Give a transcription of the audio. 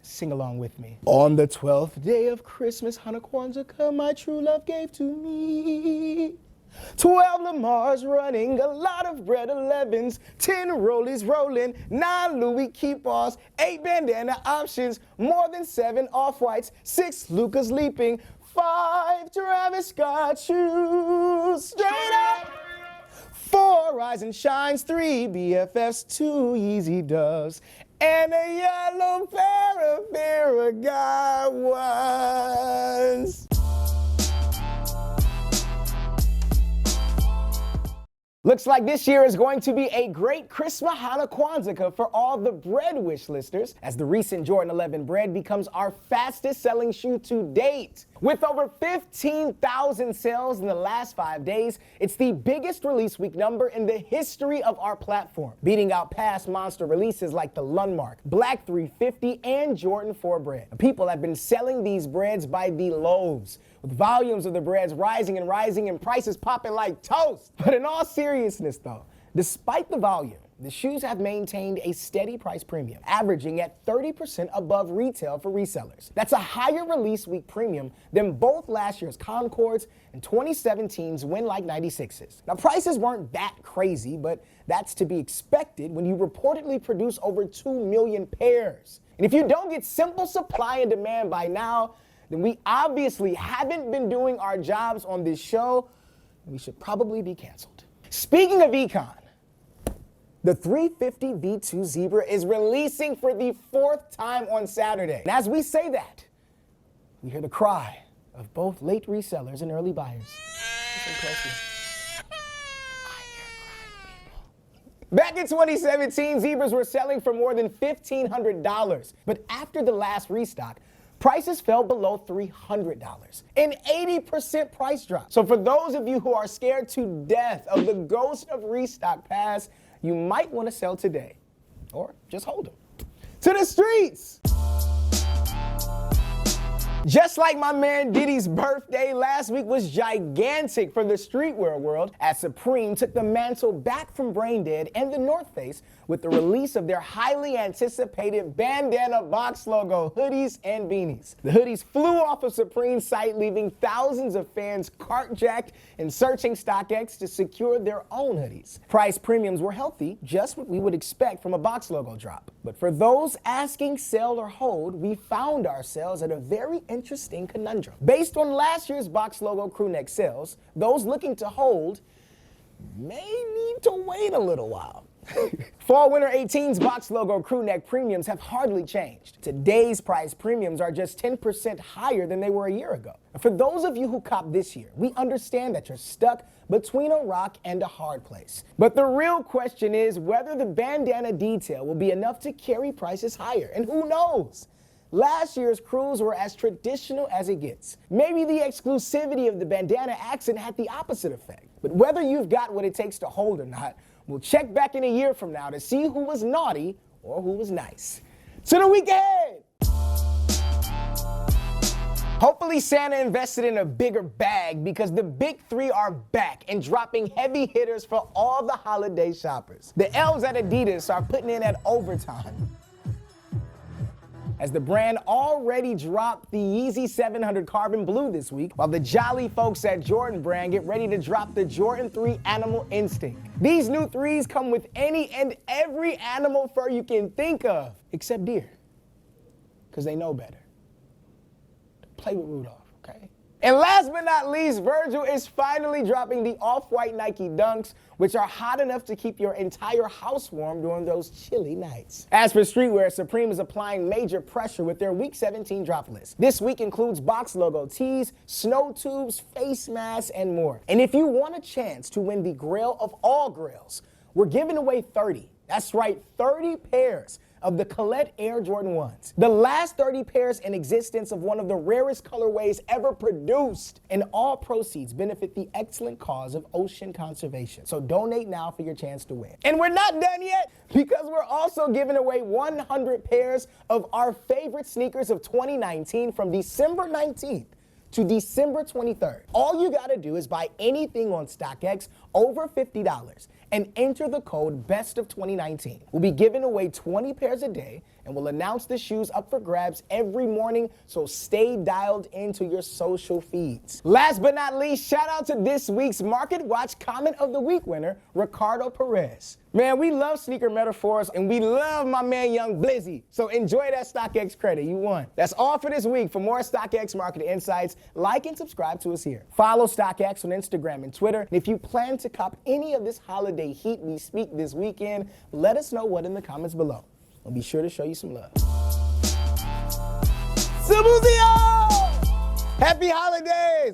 Sing along with me. On the 12th day of Christmas, Hanukkah, my true love gave to me 12 Lamars running, a lot of bread 11s, 10 rollies rolling, 9 Louis keep-offs, 8 bandana options, more than 7 off-whites, 6 Lukas Leaping, 5 Travis Scott shoes, straight up, 4 Rise and Shines, 3 BFFs, 2 Yeezy Doves, and a yellow pair of Paragon ones. Looks like this year is going to be a great Christmas Hanukkah for all the Bred wish listers, as the recent Jordan 11 Bred becomes our fastest selling shoe to date. With over 15,000 sales in the last 5 days, it's the biggest release week number in the history of our platform, beating out past monster releases like the Lundmark, Black 350, and Jordan 4 Bred. People have been selling these Breds by the loaves, with volumes of the Breds rising and prices popping like toast. But in all seriousness though, despite the volume, the shoes have maintained a steady price premium, averaging at 30% above retail for resellers. That's a higher release week premium than both last year's Concords and 2017's Win Like 96s. Now, prices weren't that crazy, but that's to be expected when you reportedly produce over 2 million pairs. And if you don't get simple supply and demand by now, then we obviously haven't been doing our jobs on this show. We should probably be canceled. Speaking of econ, the 350 V2 Zebra is releasing for the 4th time on Saturday. And as we say that, we hear the cry of both late resellers and early buyers. Listen closely. I hear crying people. Back in 2017, Zebras were selling for more than $1,500. But after the last restock, prices fell below $300, an 80% price drop. So for those of you who are scared to death of the ghost of restock pass, you might want to sell today, or just hold them. To the streets! Just like my man Diddy's birthday, last week was gigantic for the streetwear world, as Supreme took the mantle back from Braindead and the North Face with the release of their highly anticipated Bandana box logo hoodies and beanies. The hoodies flew off of Supreme's site, leaving thousands of fans cart-jacked and searching StockX to secure their own hoodies. Price premiums were healthy, just what we would expect from a box logo drop. But for those asking sell or hold, we found ourselves at a very interesting conundrum. Based on last year's box logo crew neck sales, those looking to hold may need to wait a little while. Fall Winter 18's box logo crew neck premiums have hardly changed. Today's price premiums are just 10% higher than they were a year ago. For those of you who cop this year, we understand that you're stuck between a rock and a hard place. But the real question is whether the bandana detail will be enough to carry prices higher. And who knows? Last year's crews were as traditional as it gets. Maybe the exclusivity of the bandana accent had the opposite effect. But whether you've got what it takes to hold or not, we'll check back in a year from now to see who was naughty or who was nice. To the week ahead! Hopefully Santa invested in a bigger bag, because the big three are back and dropping heavy hitters for all the holiday shoppers. The elves at Adidas are putting in at overtime, as the brand already dropped the Yeezy 700 Carbon Blue this week, while the jolly folks at Jordan brand get ready to drop the Jordan 3 Animal Instinct. These new threes come with any and every animal fur you can think of, except deer, because they know better. Play with Rudolph, okay? And last but not least, Virgil is finally dropping the off-white Nike Dunks, which are hot enough to keep your entire house warm during those chilly nights. As for streetwear, Supreme is applying major pressure with their Week 17 drop list. This week includes box logo tees, snow tubes, face masks, and more. And if you want a chance to win the Grail of all grails, we're giving away 30. That's right, 30 pairs of the Colette Air Jordan 1s. The last 30 pairs in existence of one of the rarest colorways ever produced. And all proceeds benefit the excellent cause of ocean conservation. So donate now for your chance to win. And we're not done yet, because we're also giving away 100 pairs of our favorite sneakers of 2019 from December 19th to December 23rd. All you gotta do is buy anything on StockX over $50 and enter the code BEST of 2019. We'll be giving away 20 pairs a day and we'll announce the shoes up for grabs every morning, so stay dialed into your social feeds. Last but not least, shout out to this week's Market Watch Comment of the Week winner, Ricardo Perez. Man, we love sneaker metaphors, and we love my man Young Blizzy. So enjoy that StockX credit. You won. That's all for this week. For more StockX market insights, like and subscribe to us here. Follow StockX on Instagram and Twitter. And if you plan to cop any of this holiday heat we speak this weekend, let us know what in the comments below. We'll be sure to show you some love. Subuzio! Happy holidays!